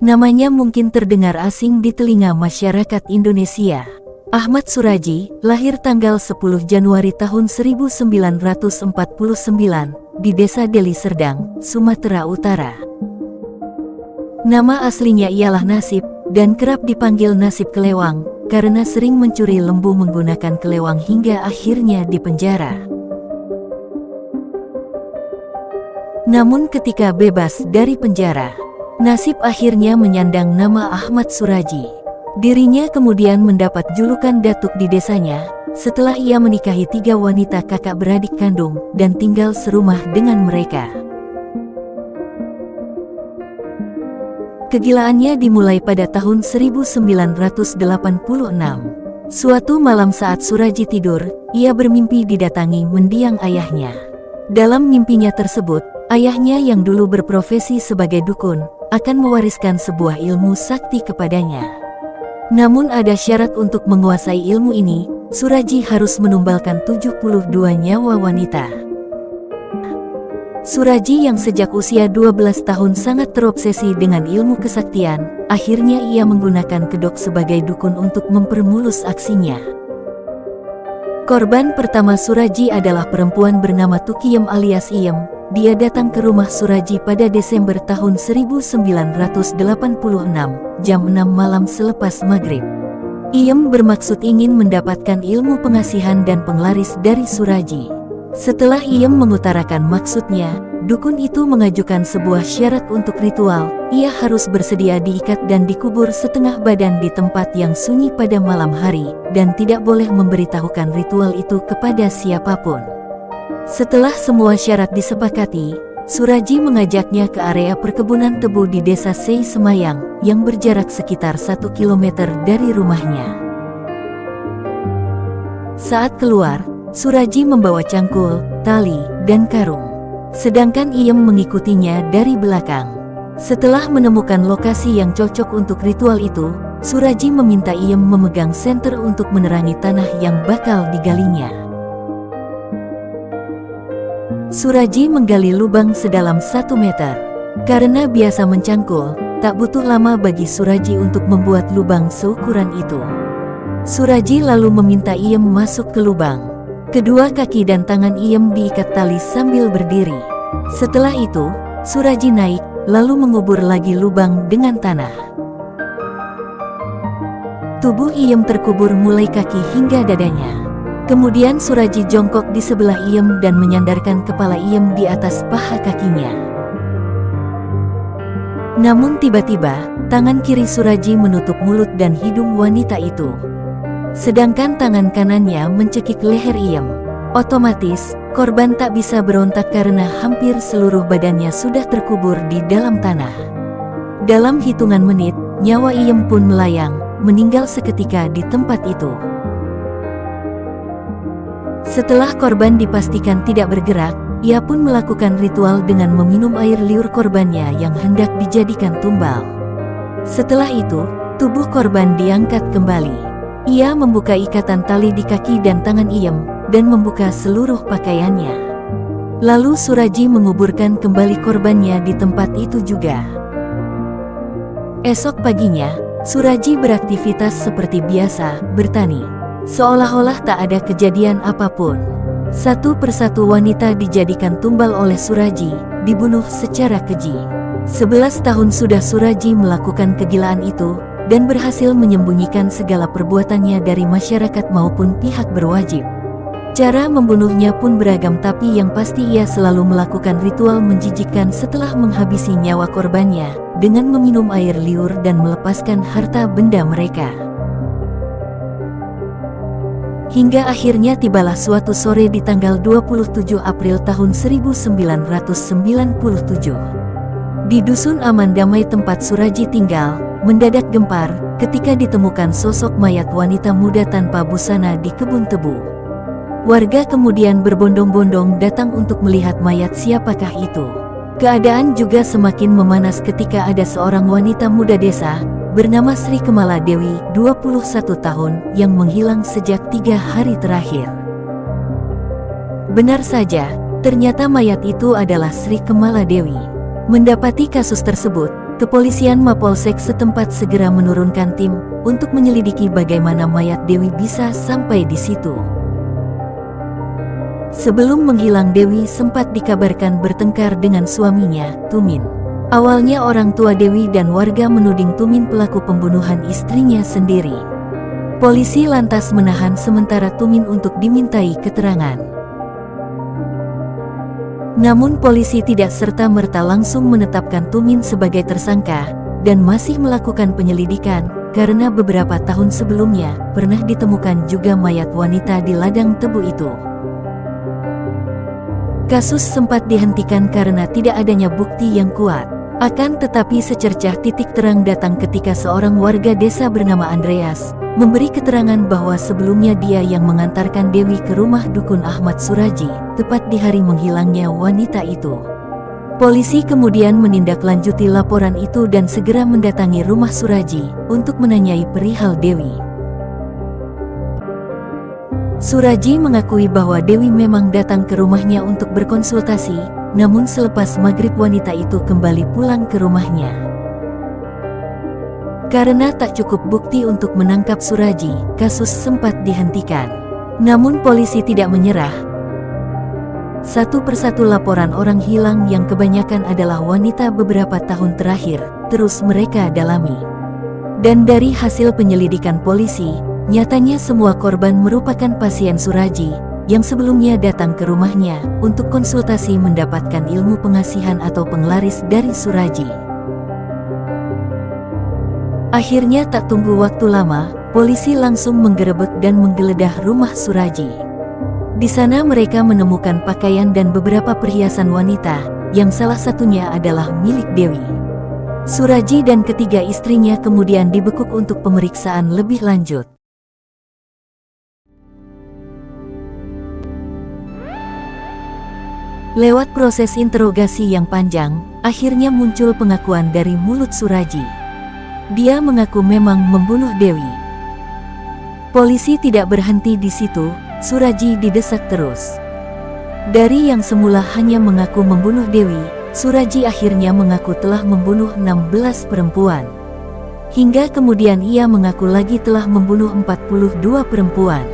Namanya mungkin terdengar asing di telinga masyarakat Indonesia. Ahmad Suraji, lahir tanggal 10 Januari tahun 1949 di Desa Deli Serdang, Sumatera Utara. Nama aslinya ialah Nasib, dan kerap dipanggil Nasib Kelewang, karena sering mencuri lembu menggunakan kelewang hingga akhirnya dipenjara. Namun ketika bebas dari penjara, Nasib akhirnya menyandang nama Ahmad Suraji. Dirinya kemudian mendapat julukan Datuk di desanya, setelah ia menikahi 3 wanita kakak beradik kandung, dan tinggal serumah dengan mereka. Kegilaannya dimulai pada tahun 1986. Suatu malam saat Suraji tidur, ia bermimpi didatangi mendiang ayahnya. Dalam mimpinya tersebut, ayahnya yang dulu berprofesi sebagai dukun, akan mewariskan sebuah ilmu sakti kepadanya. Namun ada syarat untuk menguasai ilmu ini, Suraji harus menumbalkan 72 nyawa wanita. Suraji yang sejak usia 12 tahun sangat terobsesi dengan ilmu kesaktian, akhirnya ia menggunakan kedok sebagai dukun untuk mempermulus aksinya. Korban pertama Suraji adalah perempuan bernama Tukiem alias Iem. Dia datang ke rumah Suraji pada Desember tahun 1986, jam 6 malam selepas maghrib. Iem bermaksud ingin mendapatkan ilmu pengasihan dan penglaris dari Suraji. Setelah Iem mengutarakan maksudnya, dukun itu mengajukan sebuah syarat untuk ritual. Ia harus bersedia diikat dan dikubur setengah badan di tempat yang sunyi pada malam hari, dan tidak boleh memberitahukan ritual itu kepada siapapun. Setelah semua syarat disepakati, Suraji mengajaknya ke area perkebunan tebu di Desa Sei Semayang, yang berjarak sekitar 1 km dari rumahnya. Saat keluar, Suraji membawa cangkul, tali, dan karung. Sedangkan Iem mengikutinya dari belakang. Setelah menemukan lokasi yang cocok untuk ritual itu, Suraji meminta Iem memegang senter untuk menerangi tanah yang bakal digalinya. Suraji menggali lubang sedalam 1 meter. Karena biasa mencangkul, tak butuh lama bagi Suraji untuk membuat lubang seukuran itu. Suraji lalu meminta Iem masuk ke lubang. Kedua kaki dan tangan Iem diikat tali sambil berdiri. Setelah itu, Suraji naik, lalu mengubur lagi lubang dengan tanah. Tubuh Iem terkubur mulai kaki hingga dadanya. Kemudian Suraji jongkok di sebelah Iem dan menyandarkan kepala Iem di atas paha kakinya. Namun tiba-tiba, tangan kiri Suraji menutup mulut dan hidung wanita itu. Sedangkan tangan kanannya mencekik leher Iem. Otomatis, korban tak bisa berontak karena hampir seluruh badannya sudah terkubur di dalam tanah. Dalam hitungan menit, nyawa Iem pun melayang, meninggal seketika di tempat itu. Setelah korban dipastikan tidak bergerak, ia pun melakukan ritual dengan meminum air liur korbannya yang hendak dijadikan tumbal. Setelah itu, tubuh korban diangkat kembali. Ia membuka ikatan tali di kaki dan tangan Iem, dan membuka seluruh pakaiannya. Lalu Suraji menguburkan kembali korbannya di tempat itu juga. Esok paginya, Suraji beraktivitas seperti biasa, bertani. Seolah-olah tak ada kejadian apapun. Satu persatu wanita dijadikan tumbal oleh Suraji, dibunuh secara keji. 11 tahun sudah Suraji melakukan kegilaan itu, dan berhasil menyembunyikan segala perbuatannya dari masyarakat maupun pihak berwajib. Cara membunuhnya pun beragam, tapi yang pasti ia selalu melakukan ritual menjijikkan setelah menghabisi nyawa korbannya, dengan meminum air liur dan melepaskan harta benda mereka. Hingga akhirnya tibalah suatu sore di tanggal 27 April tahun 1997. Di Dusun Aman Damai tempat Suraji tinggal, mendadak gempar ketika ditemukan sosok mayat wanita muda tanpa busana di kebun tebu. Warga kemudian berbondong-bondong datang untuk melihat mayat siapakah itu. Keadaan juga semakin memanas ketika ada seorang wanita muda desa, bernama Sri Kemala Dewi, 21 tahun, yang menghilang sejak 3 hari terakhir. Benar saja, ternyata mayat itu adalah Sri Kemala Dewi. Mendapati kasus tersebut, kepolisian Mapolsek setempat segera menurunkan tim untuk menyelidiki bagaimana mayat Dewi bisa sampai di situ. Sebelum menghilang, Dewi sempat dikabarkan bertengkar dengan suaminya, Tumin. Awalnya orang tua Dewi dan warga menuding Tumin pelaku pembunuhan istrinya sendiri. Polisi lantas menahan sementara Tumin untuk dimintai keterangan. Namun polisi tidak serta-merta langsung menetapkan Tumin sebagai tersangka dan masih melakukan penyelidikan karena beberapa tahun sebelumnya pernah ditemukan juga mayat wanita di ladang tebu itu. Kasus sempat dihentikan karena tidak adanya bukti yang kuat. Akan tetapi secercah titik terang datang ketika seorang warga desa bernama Andreas memberi keterangan bahwa sebelumnya dia yang mengantarkan Dewi ke rumah dukun Ahmad Suraji, tepat di hari menghilangnya wanita itu. Polisi kemudian menindaklanjuti laporan itu dan segera mendatangi rumah Suraji untuk menanyai perihal Dewi. Suraji mengakui bahwa Dewi memang datang ke rumahnya untuk berkonsultasi, namun selepas maghrib wanita itu kembali pulang ke rumahnya. Karena tak cukup bukti untuk menangkap Suraji, kasus sempat dihentikan. Namun polisi tidak menyerah. Satu persatu laporan orang hilang yang kebanyakan adalah wanita beberapa tahun terakhir, terus mereka dalami. Dan dari hasil penyelidikan polisi, nyatanya semua korban merupakan pasien Suraji yang sebelumnya datang ke rumahnya untuk konsultasi mendapatkan ilmu pengasihan atau penglaris dari Suraji. Akhirnya tak tunggu waktu lama, polisi langsung menggerebek dan menggeledah rumah Suraji. Di sana mereka menemukan pakaian dan beberapa perhiasan wanita, yang salah satunya adalah milik Dewi. Suraji dan ketiga istrinya kemudian dibekuk untuk pemeriksaan lebih lanjut. Lewat proses interogasi yang panjang, akhirnya muncul pengakuan dari mulut Suraji. Dia mengaku memang membunuh Dewi. Polisi tidak berhenti di situ, Suraji didesak terus. Dari yang semula hanya mengaku membunuh Dewi, Suraji akhirnya mengaku telah membunuh 16 perempuan. Hingga kemudian ia mengaku lagi telah membunuh 42 perempuan.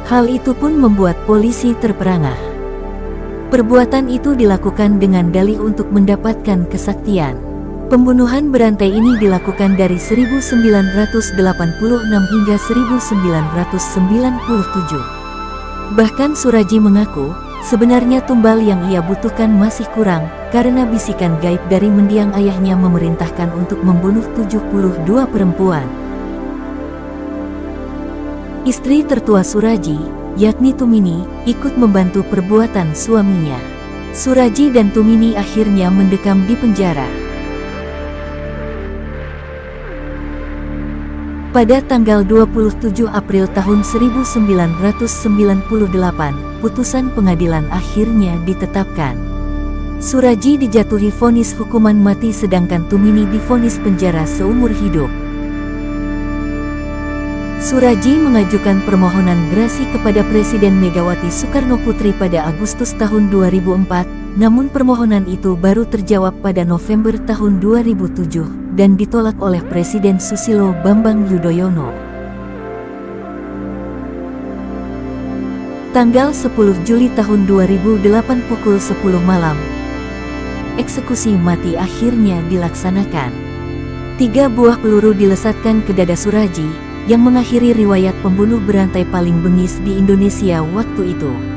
Hal itu pun membuat polisi terperangah. Perbuatan itu dilakukan dengan dalih untuk mendapatkan kesaktian. Pembunuhan berantai ini dilakukan dari 1986 hingga 1997. Bahkan Suraji mengaku, sebenarnya tumbal yang ia butuhkan masih kurang, karena bisikan gaib dari mendiang ayahnya memerintahkan untuk membunuh 72 perempuan. Istri tertua Suraji, yakni Tumini, ikut membantu perbuatan suaminya. Suraji dan Tumini akhirnya mendekam di penjara. Pada tanggal 27 April tahun 1998, putusan pengadilan akhirnya ditetapkan. Suraji dijatuhi vonis hukuman mati sedangkan Tumini divonis penjara seumur hidup. Suraji mengajukan permohonan grasi kepada Presiden Megawati Soekarnoputri pada Agustus tahun 2004, namun permohonan itu baru terjawab pada November tahun 2007 dan ditolak oleh Presiden Susilo Bambang Yudhoyono. Tanggal 10 Juli tahun 2008 pukul 10 malam, eksekusi mati akhirnya dilaksanakan. 3 buah peluru dilesatkan ke dada Suraji, yang mengakhiri riwayat pembunuh berantai paling bengis di Indonesia waktu itu.